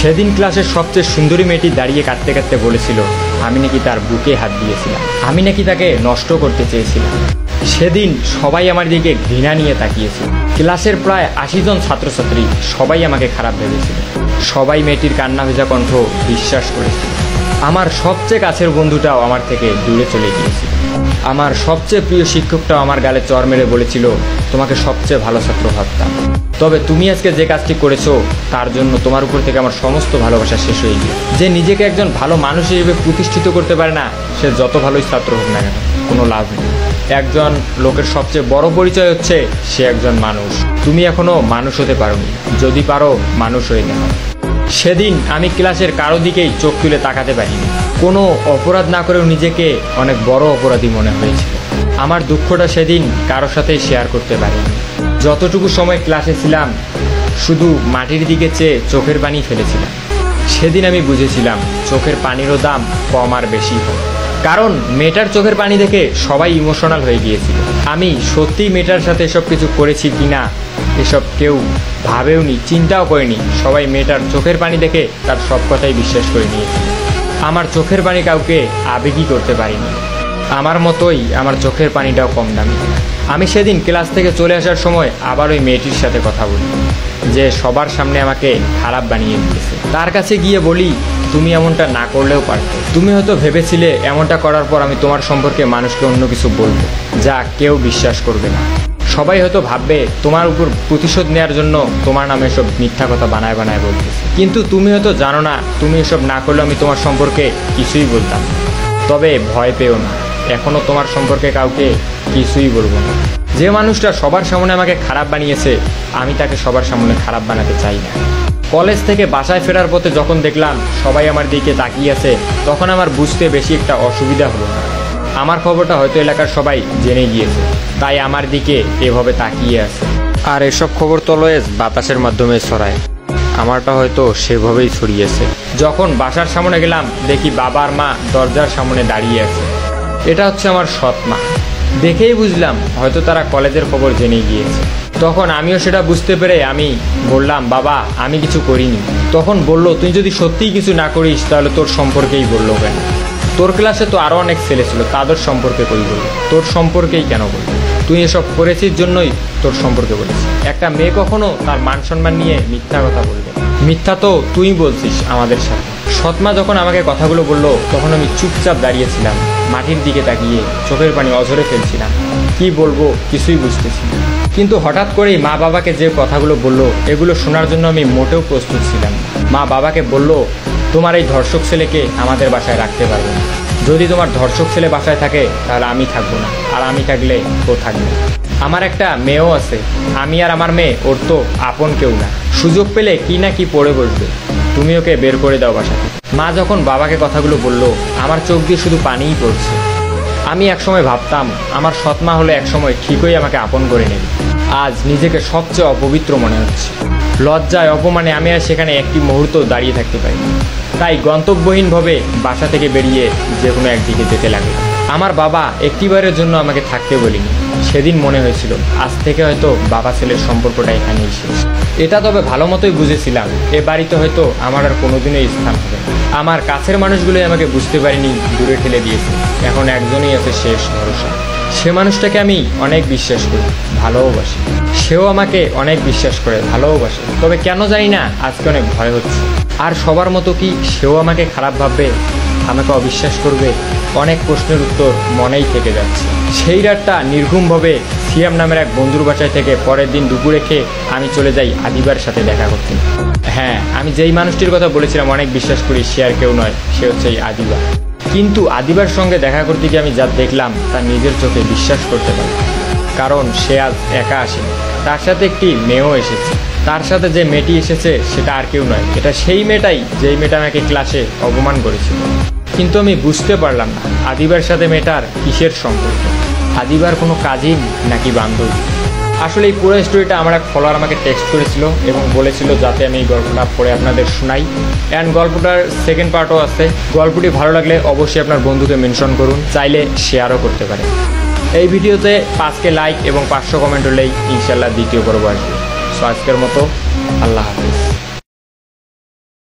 সেদিন ক্লাসের সবচেয়ে সুন্দরী মেয়েটি দাঁড়িয়ে কাঁদতে কাঁদতে বলেছিল আমি নাকি তার বুকে হাত দিয়েছিলাম, আমি নাকি তাকে নষ্ট করতে চেয়েছিলাম। সেদিন সবাই আমার দিকে ঘৃণা নিয়ে তাকিয়েছিল। ক্লাসের প্রায় 80 জন ছাত্রছাত্রী সবাই আমাকে খারাপ ভেবেছিল। সবাই মেয়েটির কান্না ভেজা কণ্ঠ বিশ্বাস করেছিল। আমার সবচেয়ে কাছের বন্ধুটাও আমার থেকে দূরে চলে গিয়েছিল। আমার সবচেয়ে প্রিয় শিক্ষকটাও আমার গালে চড় মেরে বলেছিল তোমাকে সবচেয়ে ভালো ছাত্র ভাবতাম, তবে তুমি আজকে যে কাজটি করেছো তার জন্য তোমার উপর থেকে আমার সমস্ত ভালোবাসা শেষ হয়ে গিয়ে। যে নিজেকে একজন ভালো মানুষ হিসেবে প্রতিষ্ঠিত করতে পারে না, সে যত ভালোই ছাত্র হোক না কেন, কোনো লাভ নেই। একজন লোকের সবচেয়ে বড় পরিচয় হচ্ছে সে একজন মানুষ। তুমি এখনো মানুষ হতে পারোনি, যদি পারো মানুষ হয়ে যাও। সেদিন আমি ক্লাসের কারো দিকেই চোখ তুলে তাকাতে পারিনি। কোনো অপরাধ না করেও নিজেকে অনেক বড় অপরাধী মনে হয়েছিল। আমার দুঃখটা সেদিন কারোর সাথেই শেয়ার করতে পারিনি। যতটুকু সময় ক্লাসে ছিলাম শুধু মাটির দিকে চেয়ে চোখের পানি ফেলেছিলাম। সেদিন আমি বুঝেছিলাম চোখের পানিরও দাম কম আর বেশি হয়, কারণ মেয়েটার চোখের পানি দেখে সবাই ইমোশনাল হয়ে গিয়েছিল। আমি সত্যিই মেয়েটার সাথে এসব কিছু করেছি কিনা এসব কেউ ভাবেওনি, চিন্তাও করেনি। সবাই মেয়েটার চোখের পানি দেখে তার সব কথাই বিশ্বাস করে নিয়েছিল। আমার চোখের পানি কাউকে আবেগী করতে পারিনি। আমার মতোই আমার চোখের পানিটাও কম দামি। আমি সেদিন ক্লাস থেকে চলে আসার সময় আবার ওই মেয়েটির সাথে কথা বলি, যে সবার সামনে আমাকে খারাপ বানিয়ে দিয়েছে। তার কাছে গিয়ে বলি তুমি এমনটা না করলেও পারতে। তুমি হয়তো ভেবেছিলে এমনটা করার পর আমি তোমার সম্পর্কে মানুষকে অন্য কিছু বলবো যা কেউ বিশ্বাস করবে না। সবাই হয়তো ভাববে তোমার উপর প্রতিশোধ নেওয়ার জন্য তোমার নামে এসব মিথ্যা কথা বানায় বানায় বলতেছে। কিন্তু তুমি হয়তো জানো না, তুমি এসব না করলে আমি তোমার সম্পর্কে কিছুই বলতাম। তবে ভয় পেও না, এখনো তোমার সম্পর্কে কাউকে কিছুই বলবো না। যে মানুষটা সবার সামনে আমাকে খারাপ বানিয়েছে আমি তাকে সবার সামনে খারাপ বানাতে চাই না। কলেজ থেকে বাসায় ফেরার পথে যখন দেখলাম সবাই আমার দিকে তাকিয়ে আছে, তখন আমার বুঝতে বেশি একটা অসুবিধা হলো না। আমার খবরটা হয়তো এলাকার সবাই জেনে গিয়েছে, তাই আমার দিকে এভাবে তাকিয়ে আছে। আর এসব খবর তো অলওয়েজ বাতাসের মাধ্যমে ছড়ায়, আমারটা হয়তো সেভাবেই ছড়িয়েছে। যখন বাসার সামনে গেলাম দেখি বাবা আর মা দরজার সামনে দাঁড়িয়ে আছে। এটা হচ্ছে আমার সৎ মা। দেখেই বুঝলাম হয়তো তারা কলেজের খবর জেনে গিয়েছে। তখন আমিও সেটা বুঝতে পেরে আমি বললাম বাবা আমি কিছু করিনি। তখন বলল তুই যদি সত্যিই কিছু না করিস তাহলে তোর সম্পর্কেই বললো কেন? তোর ক্লাসে তো আরও অনেক ছেলে ছিল, তাদের সম্পর্কে কই বললো, তোর সম্পর্কেই কেন বললো? তুই এসব করেছিস জন্যই তোর সম্পর্কে বলেছিস। একটা মেয়ে কখনো তার মান সম্মান নিয়ে মিথ্যা কথা বলবে? মিথ্যা তো তুই বলছিস আমাদের সাথে। সৎমা যখন আমাকে কথাগুলো বললো তখন আমি চুপচাপ দাঁড়িয়েছিলাম, মাটির দিকে তাকিয়ে চোখের পানি অঝরে ফেলছিলাম। কি বলবো কিছুই বুঝতেছি না। কিন্তু হঠাৎ করেই মা বাবাকে যে কথাগুলো বললো এগুলো শোনার জন্য আমি মোটেও প্রস্তুত ছিলাম না। মা বাবাকে বললো তোমার এই ধর্ষক ছেলেকে আমাদের বাসায় রাখতে পারবে না। যদি তোমার ধর্ষক ছেলে বাসায় থাকে তাহলে আমি থাকবো না, আর আমি থাকলে ও থাকবে। আমার একটা মেয়েও আছে, আমি আর আমার মেয়ে ওর তো আপন কেউ না। সুযোগ পেলে কি না কি পড়ে বসবে, তুমি ওকে বের করে দাও বাসা থেকে। মা যখন বাবাকে কথাগুলো বললো আমার চোখ দিয়ে শুধু পানিই পড়ছে। আমি একসময় ভাবতাম আমার সৎমা হলে একসময় ঠিকই আমাকে আপন করে নেবে। আজ নিজেকে সবচেয়ে অপবিত্র মনে হচ্ছে। লজ্জায় অপমানে আমি আর সেখানে একটি মুহূর্ত দাঁড়িয়ে থাকতে পারি। তাই গন্তব্যহীনভাবে বাসা থেকে বেরিয়ে যে কোনো একদিকে যেতে লাগলো। আমার বাবা একটিবারের জন্য আমাকে থাকতে বলিনি। সেদিন মনে হয়েছিল আজ থেকে হয়তো বাবা ছেলের সম্পর্কটা এখানেই শেষ। এটা তবে ভালো মতোই বুঝেছিলাম এ বাড়িতে হয়তো আমার আর কোনোদিনই স্থান হবে না। আমার কাছের মানুষগুলোই আমাকে বুঝতে পারিনি, দূরে ঠেলে দিয়েছে। এখন একজনই আছে শেষ ভরসা। সে মানুষটাকে আমি অনেক বিশ্বাস করি, ভালোবাসি। সেও আমাকে অনেক বিশ্বাস করে, ভালোবাসে। তবে কেন জানি না আজকে অনেক ভয় হচ্ছে। আর সবার মতো কি সেও আমাকে খারাপ ভাববে, আমাকে অবিশ্বাস করবে? অনেক প্রশ্নের উত্তর মনেই থেকে যাচ্ছে। সেই রাতটা নির্ঘুমভাবে সিয়াম নামের এক বন্ধুর বাসায় থেকে পরের দিন দুপুরে খেয়ে আমি চলে যাই আদিবার সাথে দেখা করতে। হ্যাঁ, আমি যেই মানুষটির কথা বলেছিলাম অনেক বিশ্বাস করি, সে আর কেউ নয়, সে হচ্ছে এই আদিবা। কিন্তু আদিবার সঙ্গে দেখা করতে গিয়ে আমি যা দেখলাম তা নিজের চোখে বিশ্বাস করতে পারি। কারণ সে আজ একা আসেনি, তার সাথে একটি মেয়েও এসেছে। তার সাথে যে মেয়েটি এসেছে সেটা আর কেউ নয়, এটা সেই মেয়েটাই যেই মেয়েটা আমাকে ক্লাসে অপমান করেছিল। কিন্তু আমি বুঝতে পারলাম না আদিবার সাথে মেয়েটার কিসের সম্পর্ক। আদিবার কোনো কাজিন নাকি বান্ধবী? আসলে এই পুরো স্টোরিটা আমার এক ফলোয়ার আমাকে টেক্সট করেছিল এবং বলেছিল যাতে আমি এই গল্পটা পড়ে আপনাদের শোনাই। অ্যান্ড গল্পটার সেকেন্ড পার্টও আছে। গল্পটি ভালো লাগলে অবশ্যই আপনার বন্ধুকে মেনশন করুন, চাইলে শেয়ারও করতে পারেন। এই ভিডিওতে 5K লাইক এবং 500 কমেন্ট হলেই ইনশাল্লাহ দ্বিতীয় পর্ব আসবে। সো আজকের মতো আল্লাহ হাফেজ।